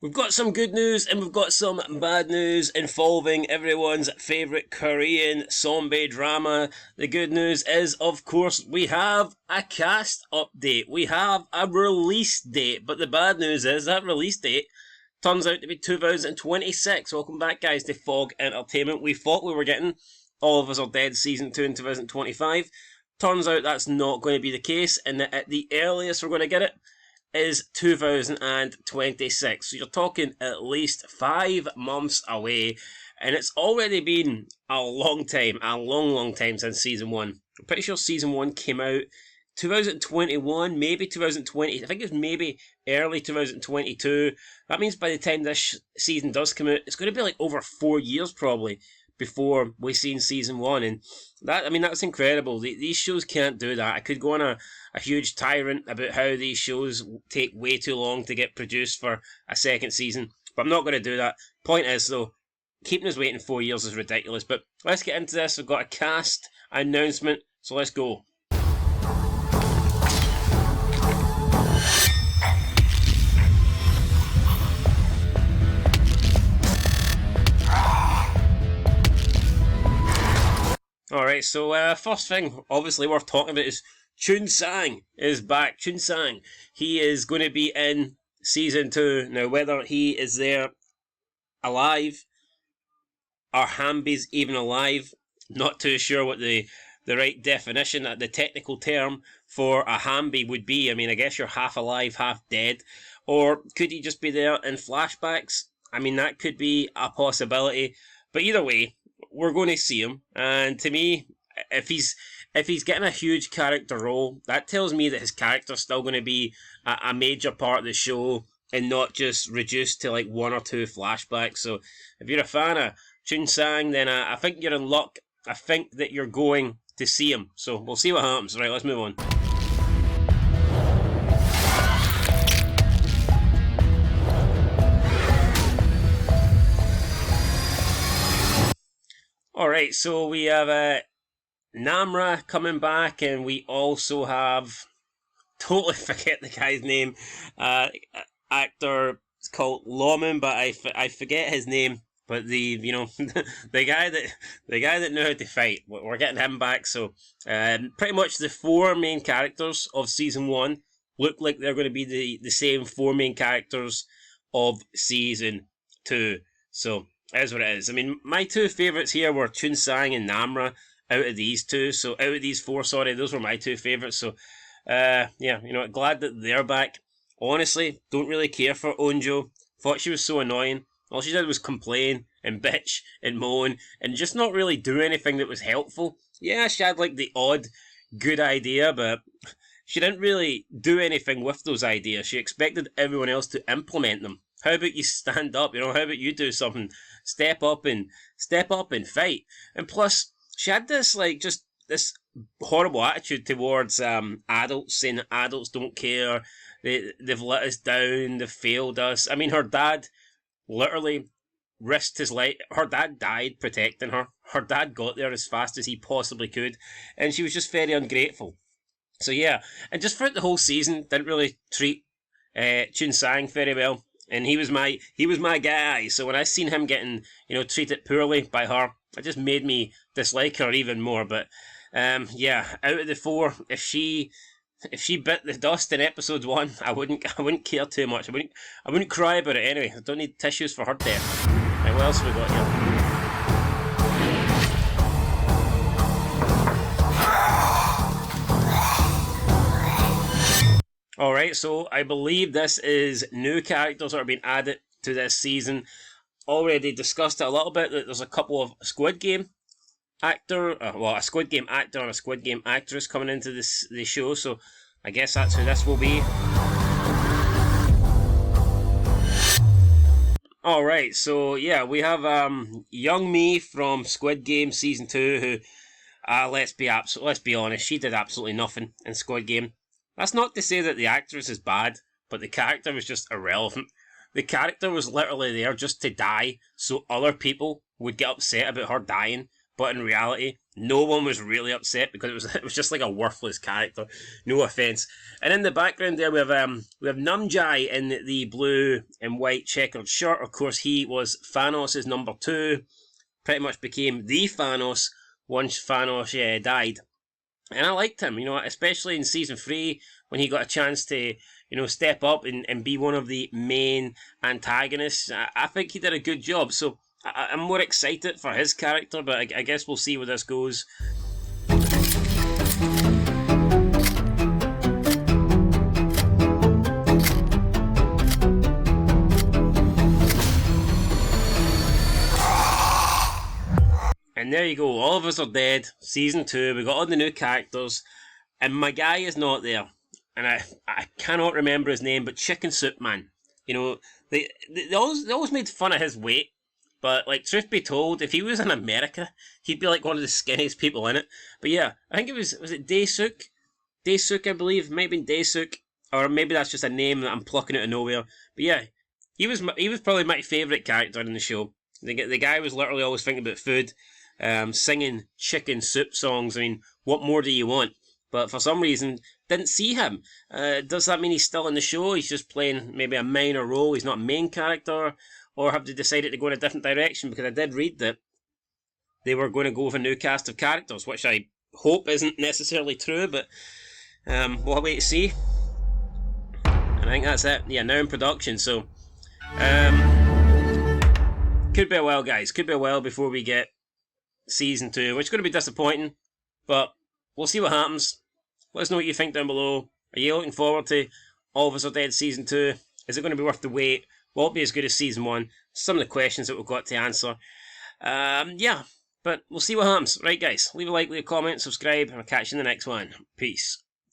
We've got some good news and we've got some bad news involving everyone's favourite Korean zombie drama. The good news is, of course, we have a cast update. We have a release date, but the bad news is that release date turns out to be 2026. Welcome back, guys, to Fog Entertainment. We thought we were getting All of Us Are Dead Season 2 in 2025. Turns out that's not going to be the case, and that at the earliest we're going to get it is 2026. So you're talking at least 5 months away, and it's already been a long time, a long time since Season 1. I'm pretty sure Season 1 came out 2021, maybe 2020, I think it was maybe early 2022. That means by the time this season does come out, it's going to be like over 4 years probably before we've seen Season 1, and that's incredible. These shows can't do that. I could go on a huge tyrant about how these shows take way too long to get produced for a second season, but I'm not going to do that. Point is, though, keeping us waiting 4 years is ridiculous. But let's get into this. We've got a cast announcement, so let's go. Alright, so first thing, obviously worth talking about, is Chun Sang is back. Chun Sang, he is going to be in Season 2. Now, whether he is there alive, or Hambi's even alive, not too sure what the right definition, the technical term for a Hambi would be. I mean, I guess you're half alive, half dead. Or could he just be there in flashbacks? I mean, that could be a possibility. But either way, we're going to see him, and to me, if he's getting a huge character role, that tells me that his character's still going to be a major part of the show and not just reduced to like 1 or 2 flashbacks. So if you're a fan of Chun Sang, then I think you're in luck. I think that you're going to see him. So we'll see what happens. Right, let's move on. Alright, so we have Namra coming back, and we also have, totally forget the guy's name, actor, it's called Lawman, but I forget his name, but the the guy that knew how to fight, we're getting him back. So pretty much the 4 main characters of Season 1 look like they're going to be the same 4 main characters of Season 2, so it is what it is. I mean, my 2 favourites here were Chun Sang and Namra out of these 2. So out of these 4, sorry, those were my 2 favourites. So, yeah, glad that they're back. Honestly, don't really care for Onjo. Thought she was so annoying. All she did was complain and bitch and moan and just not really do anything that was helpful. Yeah, she had like the odd good idea, but she didn't really do anything with those ideas. She expected everyone else to implement them. How about you stand up? How about you do something? Step up and fight. And plus, she had this this horrible attitude towards adults, saying that adults don't care. They've let us down. They've failed us. I mean, her dad literally risked his life. Her dad died protecting her. Her dad got there as fast as he possibly could, and she was just very ungrateful. So yeah, and just throughout the whole season, didn't really treat Chun Sang very well. And he was my guy. So when I seen him getting treated poorly by her, it just made me dislike her even more. But yeah, out of the 4, if she bit the dust in episode 1, I wouldn't care too much. I wouldn't cry about it anyway. I don't need tissues for her death. Right, what else have we got here? Alright, so I believe this is new characters that are being added to this season. Already discussed it a little bit, that there's a couple of Squid Game actor, a Squid Game actor and a Squid Game actress coming into the show, so I guess that's who this will be. Alright, so yeah, we have Young Mi from Squid Game Season 2, who, let's be honest, she did absolutely nothing in Squid Game. That's not to say that the actress is bad, but the character was just irrelevant. The character was literally there just to die, so other people would get upset about her dying, but in reality, no one was really upset because it was just like a worthless character. No offense. And in the background there we have Numjai in the blue and white checkered shirt. Of course, he was Thanos' number 2. Pretty much became the Thanos once Thanos died. And I liked him, especially in season 3 when he got a chance to, step up and be one of the main antagonists. I think he did a good job. So I'm more excited for his character, but I guess we'll see where this goes. And there you go, all of us are dead. Season 2, we got all the new characters, and my guy is not there. And I cannot remember his name, but Chicken Soup Man. They always made fun of his weight. But, like, truth be told, if he was in America, he'd be like one of the skinniest people in it. But yeah, I think was it Daesuk? Daesuk, I believe. Might have been Daesuk. Or maybe that's just a name that I'm plucking out of nowhere. But yeah, he was probably my favourite character in the show. The guy was literally always thinking about food, singing chicken soup songs. I mean, what more do you want? But for some reason, didn't see him. Does that mean he's still in the show? He's just playing maybe a minor role? He's not a main character? Or have they decided to go in a different direction? Because I did read that they were going to go with a new cast of characters, which I hope isn't necessarily true, but we'll wait to see. And I think that's it. Yeah, now in production, so could be a while, guys. Could be a while before we get season 2, which is going to be disappointing, but we'll see what happens. Let us know what you think down below. Are you looking forward to All of Us Are Dead season 2? Is it going to be worth the wait? Will it be as good as season 1? Some of the questions that we've got to answer. Yeah, but we'll see what happens. Right, guys, leave a like, leave a comment, subscribe, and I'll catch you in the next one. Peace.